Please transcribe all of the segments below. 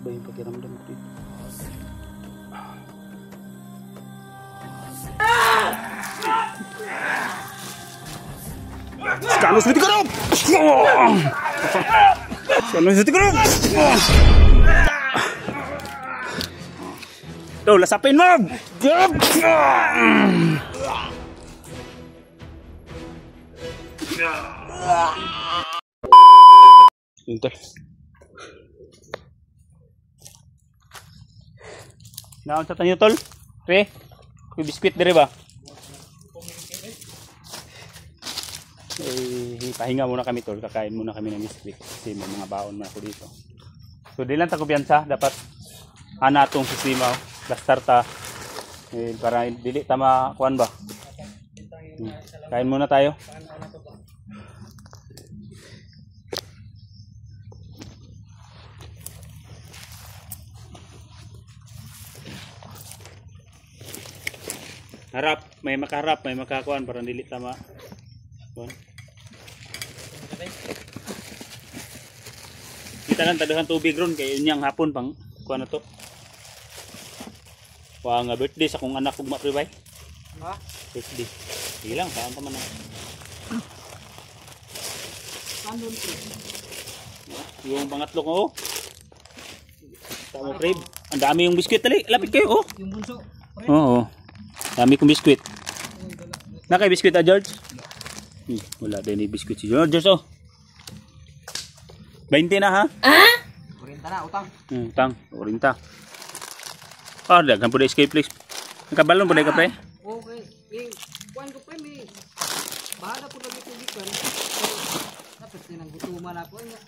ba yung pakiramdam ko dito? Kanos dito ka rin! Kanos dito ka rin! Tuh, lasapin mo! Pintar. Naon sa tanyo tol? Pre? May biskwit dire ba? Pahinga muna kami tol, kakain muna kami ng biskwit kasi may mga baon na ako dito. So di lang ta kumpiyansa, dapat ana tong sistema, dastar ta para dili ta makuan ba. Kain muna tayo. Harap, may makaharap, may makakuan para dili tama. Kuan. Kita lang tadahan tubig ron kay unyang hapon pang kuan na to. Wa nga birthday sa kong anak ug mapribay. Ha? Birthday. Sige lang, saan pa man na. Sandon ko. Yung pangatlo ko oh. Tama prib. Ang dami yung biskwit dali. Lapit kayo oh. Yung bunso. Oo. Dami kong biskwit. Nakay biskwit ah George? Wala din ni biskwit si George oh. 20 na ha? 40 na utang. Utang, 40. Ah, daghan po na escape please. Nakabalon po na ka pre? Okay. Kuan ko pre mi. Bahala po lagi tubig kan. Tapos nang gutuman ako nga.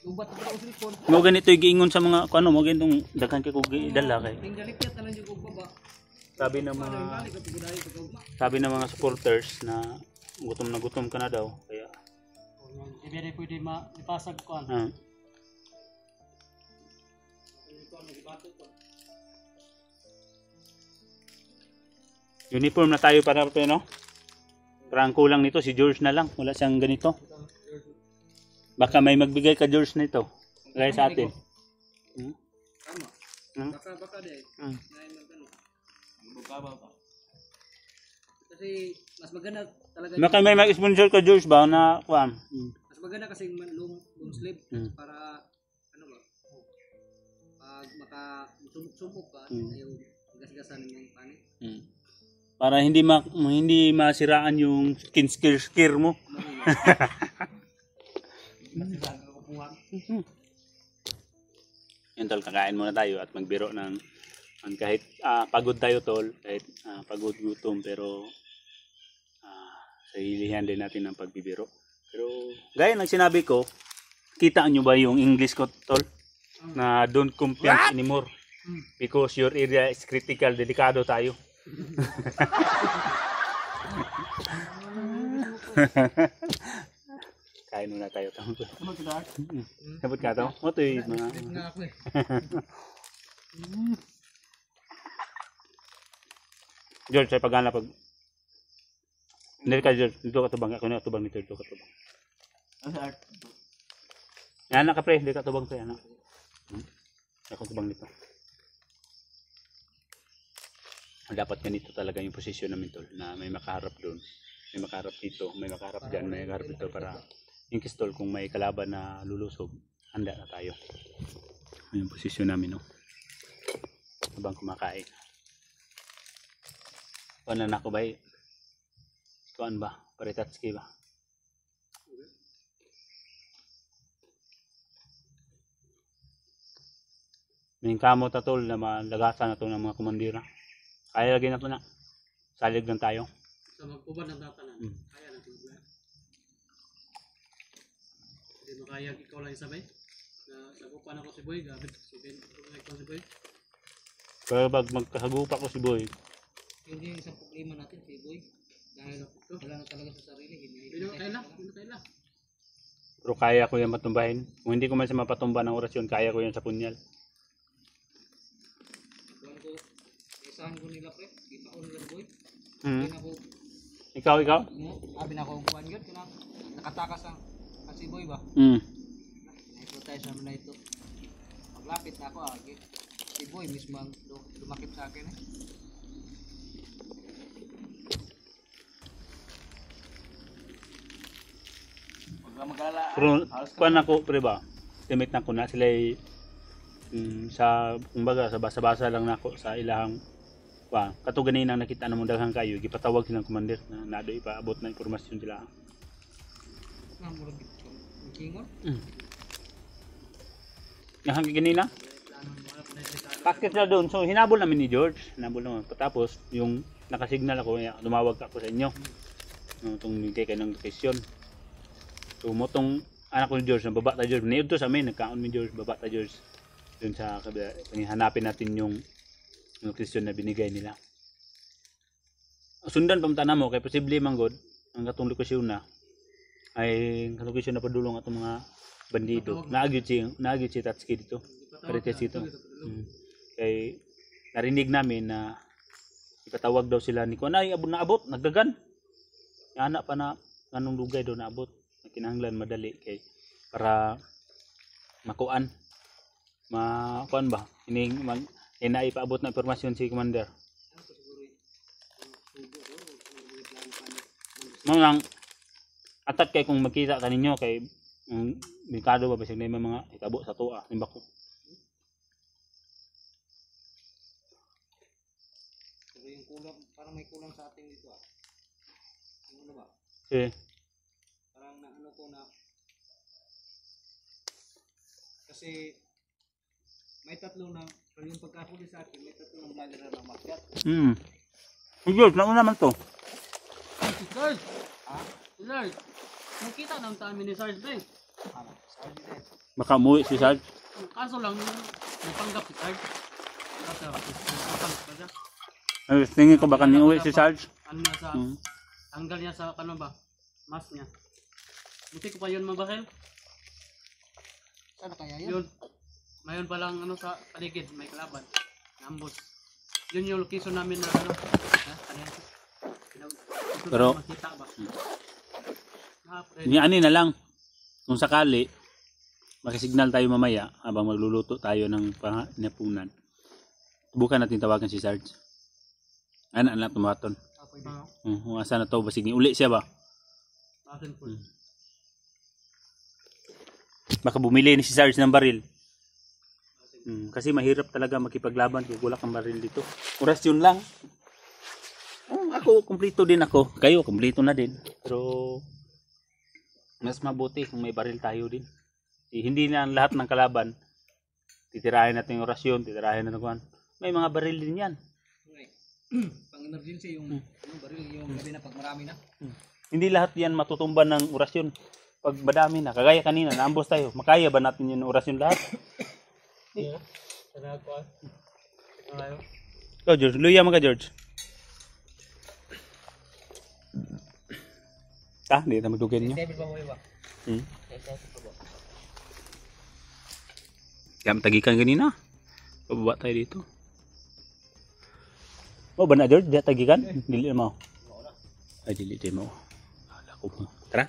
Ubat ko sa cellphone. Mo ganito giingon sa mga kuno mo ganitong daghan kay kog idala kay. Tinggalipyat na lang yung baba. Sabi ng mga supporters na gutom ka na daw kaya hindi pwede ipasag ko uniform na tayo para no? Parang kulang nito si George na lang, wala siyang ganito. Baka may magbigay ka George nito gaya sa atin. Baka de. Kasi mas maganda talaga. Baka may mag-sponsor ka George ba na kuan? Mas maganda kasi long sleeve para ano ba? Pag makasumok ka, yung gas-gasan ng panik. Para hindi masiraan yung skin care mo. Yan tol, kakain muna tayo at magbiro ng kahit pagod tayo tol, kahit pagod gutom pero sahilihan din natin ng pagbibiro. Pero gaya ng sinabi ko, kita nyo ba yung English ko tol? Na don't compete anymore because your area is critical, delikado tayo. Kain muna tayo. Sabot ka to? O ito yung mga... George, ay pagana pag... Hindi ka George, dito ka tubang. Ako na tubang nito, dito ka tubang. Ano art? Yan na ka pre, dito ka tubang pre. Ako tubang nito. Dapat ganito talaga yung posisyon namin tol, na may makaharap doon, may makaharap dito, may makaharap dyan, may makaharap dito para yung kistol kung may kalaban na lulusog, handa na tayo. Yung posisyon namin no. Habang kumakain. Kuan na ako ba? Kuan ba? Paritatski ba? May kamo tatol na malagasan na ito ng mga komandira. Kaya lagi na ito na. Salig lang tayo. Sa magkuban ng tatanan. Kaya na ito. Hindi makaya ikaw lang isabay. Sagupan ako si Boy. Gabit. Subin ko si Boy. Pero pag magkasagupa ko si Boy. Hindi yung isang problema natin si Boy. Dahil wala na talaga sa sarili. Hindi na kaila. Pero kaya ko yan matumbahin. Kung hindi ko man siya mapatumba ng orasyon, kaya ko yan sa punyal. Isahan ko nila pre, kita ko nila Boy. Ikaw? Abi na ako kuhan yun, nakatakas ang si Boy ba? Ito tayo sa mga ito. paglapit na ako, si Boy mismo ang lumakip sa akin eh. Huwag ka mag-alala. Pero kuan ako pre ba? Estimate na ko na sila sa kumbaga sa basa-basa lang nako sa ilahang kato ganin ang nakita namong daghang kayo gipatawag silang commander na nado ipaabot na impormasyon sila. Nga mo lang kingon. Yang ganina. Packet na doon. So hinabol namin ni George. Hinabol naman. Tapos yung nakasignal ako, lumawag ako sa inyo. Itong bigay kayo ng location. So motong anak ko ni George, baba ta George. Niod to sa amin, nagkaon ni George, baba ta George. Doon sa kabila, hanapin natin yung location na binigay nila. Sundan pamtana mo, kay posible manggod, ang katong lokasyon na, ay lokasyon na padulong atong mga bandido. Naagyo si Tatsuki dito. Parites dito. Kay narinig namin na ipatawag daw sila ni Kuanay, abot, nagdagan. Anak pa na anong lugay daw naabot. Kinahanglan madali kay para makuan. Makuan ba? Ining naipaabot na impormasyon si Commander. Mga atat kay kung makita kaninyo kay merkado ba basig na may mga itabo sa tuwa nimba ko. Pero yung kulang, parang may kulang sa atin dito ah. Ano ba? Parang na ano ko na kasi may tatlo na pero yung pagkahuli sa akin may tatlo ng vlogger na umakyat. George, nauna naman to. Si Sarge! Si Sarge! Nakita ng tayo ni Sarge ba eh. Baka umuwi si Sarge. Kaso lang, napanggap si Sarge. Kasi napanggap pa siya. Ay, tingin ko baka niuwi si Sarge. Ano niya sa, tanggal niya sa, ano ba, mask niya. Buti ko pa yun mabahel. Sana kaya yun? Yun. Mayon pa lang ano sa paligid, may kalaban. Ambos. Yun yung location namin na ano. Pero makita ba? ani na lang. Kung sakali makisignal tayo mamaya habang magluluto tayo ng panapunan. Subukan natin tawagan si Sarge. Anak na tumaton. Asa na to basig ni uli siya ba? Baka bumili ni si Sarge ng baril. Kasi mahirap talaga makipaglaban kung wala kang baril dito. Oras yun lang. Ako, kumpleto din ako. Kayo, kumpleto na din. Pero mas mabuti kung may baril tayo din. Hindi na lahat ng kalaban. Titirahin natin yung orasyon, titirahin natin kung may mga baril din yan. Pang emergency yung baril, yung gabi na pag marami na. Hindi lahat yan matutumban ng orasyon. Pag madami na, kagaya kanina, naambos tayo. Makaya ba natin yung orasyon lahat? Yeah. Sana ako Ikaw George, luya mga George. Hindi na magdugan nyo. David ba mo iba? Kaya tagikan kanina. Pababa tayo dito. Mo ba na George? Di tagikan? Dili mo. Ay dili mo. Hala ko mo. Tara.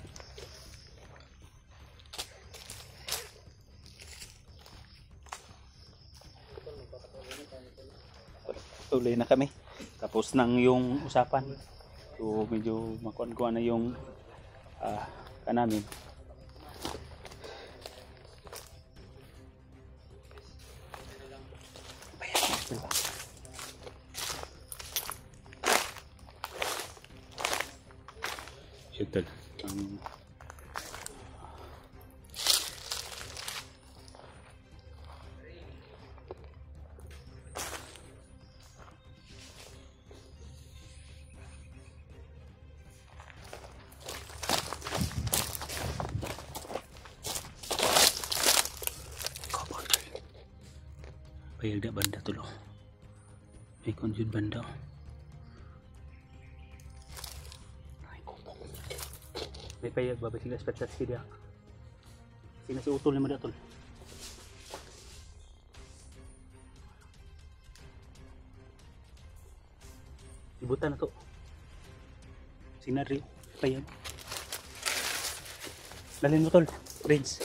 Tuloy na kami. Tapos nang yung usapan. So medyo makuan-kuan na yung kanamin. Ito. Payag na banda tulo. May konjun banda. May payag ba? Sila spectat sila. Sila si utol ni Madatol. Ibutan na to. Sinari. Payag. Dalhin mo tol. Prince.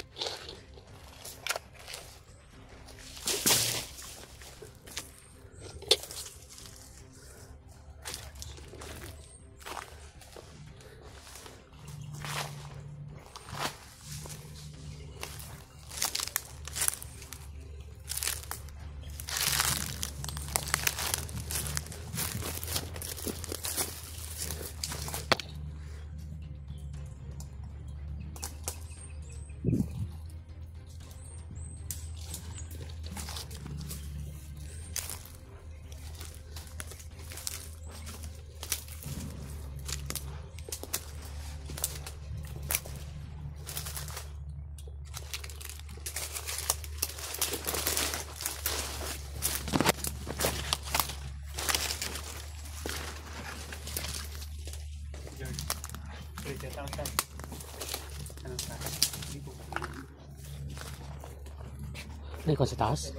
Nagre ko sa taas.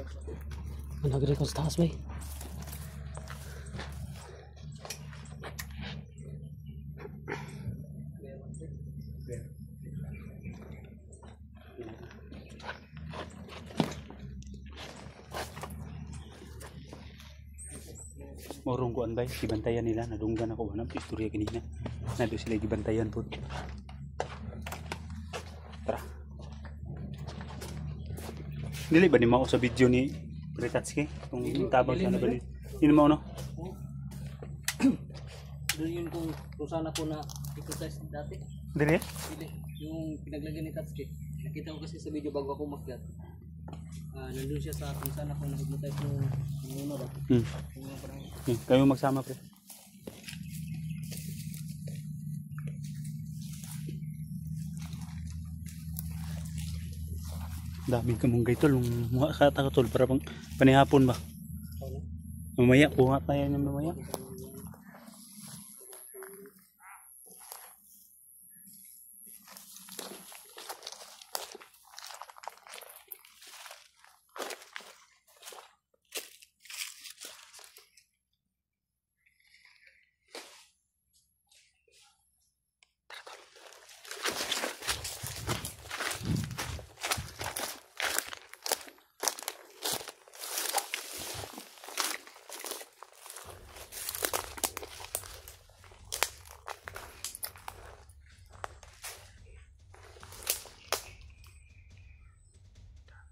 Nagre ko sa taas ba? Morong kuan bay, gibantayan nila, nadunggan ako hanap istorya kanina. Nado sila gibantayan po. Tara. Dili ba ni mao sa video ni Pretatski? Kung tabang sana ba ni? Hindi mo no? Doon yun kung saan ako na exercise dati. Dili? Hindi. Yung pinaglagyan ni Tatsuki. Nakita ko kasi sa video bago ako makyat. Nandun siya sa kung saan ako nag-hypnotize yung una ba? Kayo magsama pre. Dami ka mong gaitol, mga katakatol para pang panihapon ba? Mamaya, kuha tayo niya mamaya.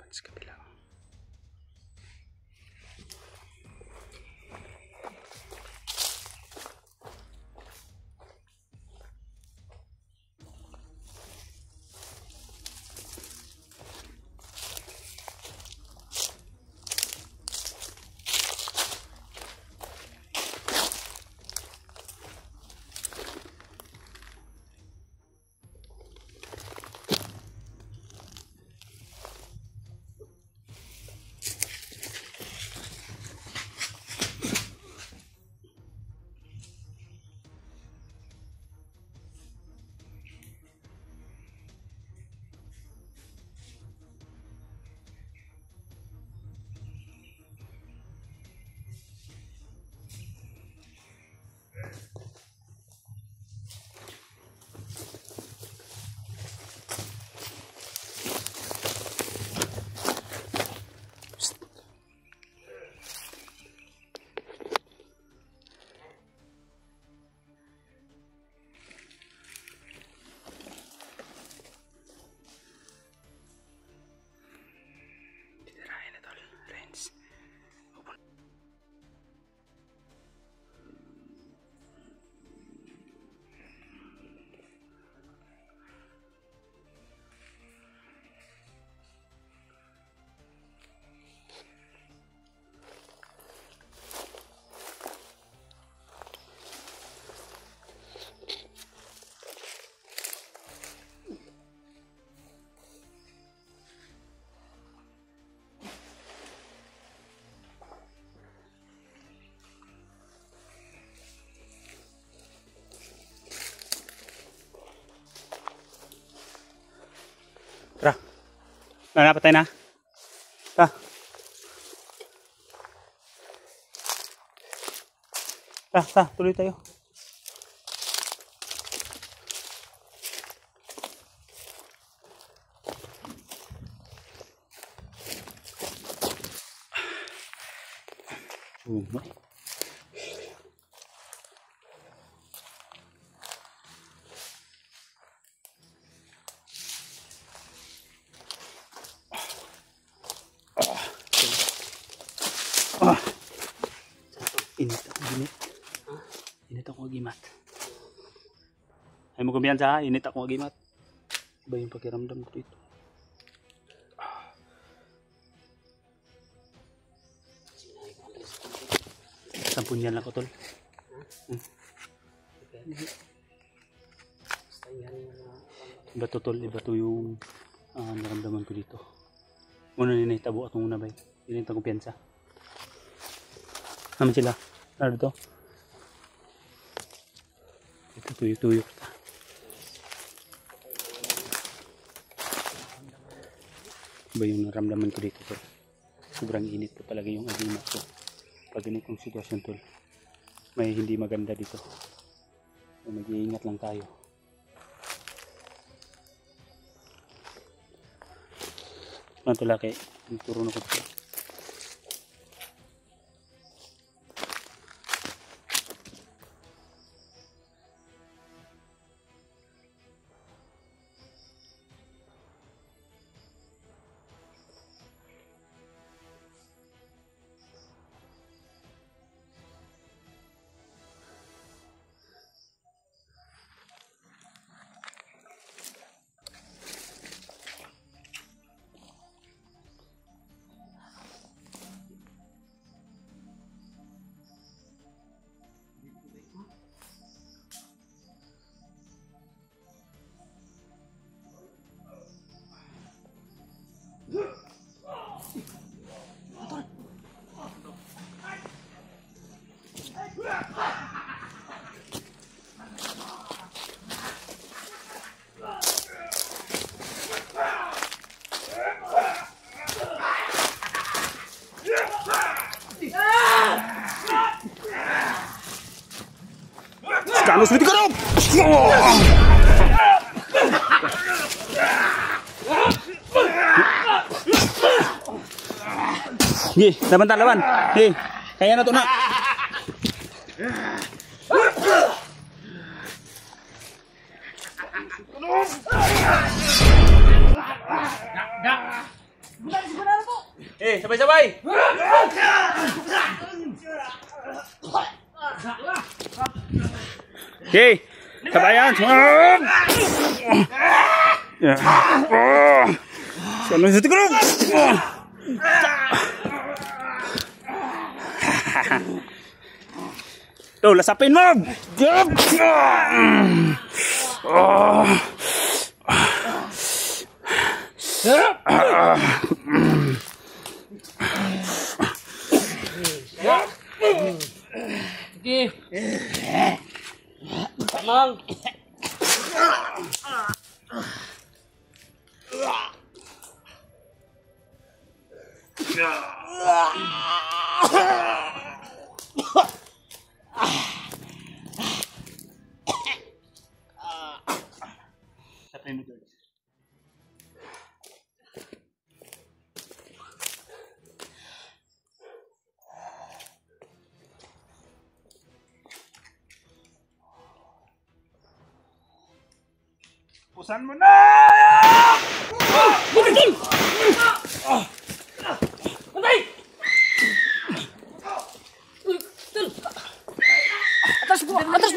Sa kabila. Tara. Nanapat tayo na. Tara. Tara, tuloy tayo. Init ako ginit. Init ako agimat. Ay mo kumbiyansa ha, init ako agimat. Iba yung pakiramdam ko dito. 10 yan lang ko tol. Iba to tol, iba to yung naramdaman ko dito. Una nila itabo atong una bay. Hindi itong kumpiyansa. Naman sila. Ano to? Ito tuyo-tuyo kita. Iba yung naramdaman ko dito tol. Sobrang init po talaga yung agima ko. Pag ganitong sitwasyon tol, may hindi maganda dito. Mag-iingat lang tayo. Ano ito laki? Turo na ko ito. Sekarang sudah digarap. Gih, lawan. Gih, kayaknya na to na. Sabay-sabay. Oke, sabayan. Ya. Sono situ grup. Tuh, lasapin mo. Sige. Tamang. Pusan mo na! Patay! Atas bro! Atas!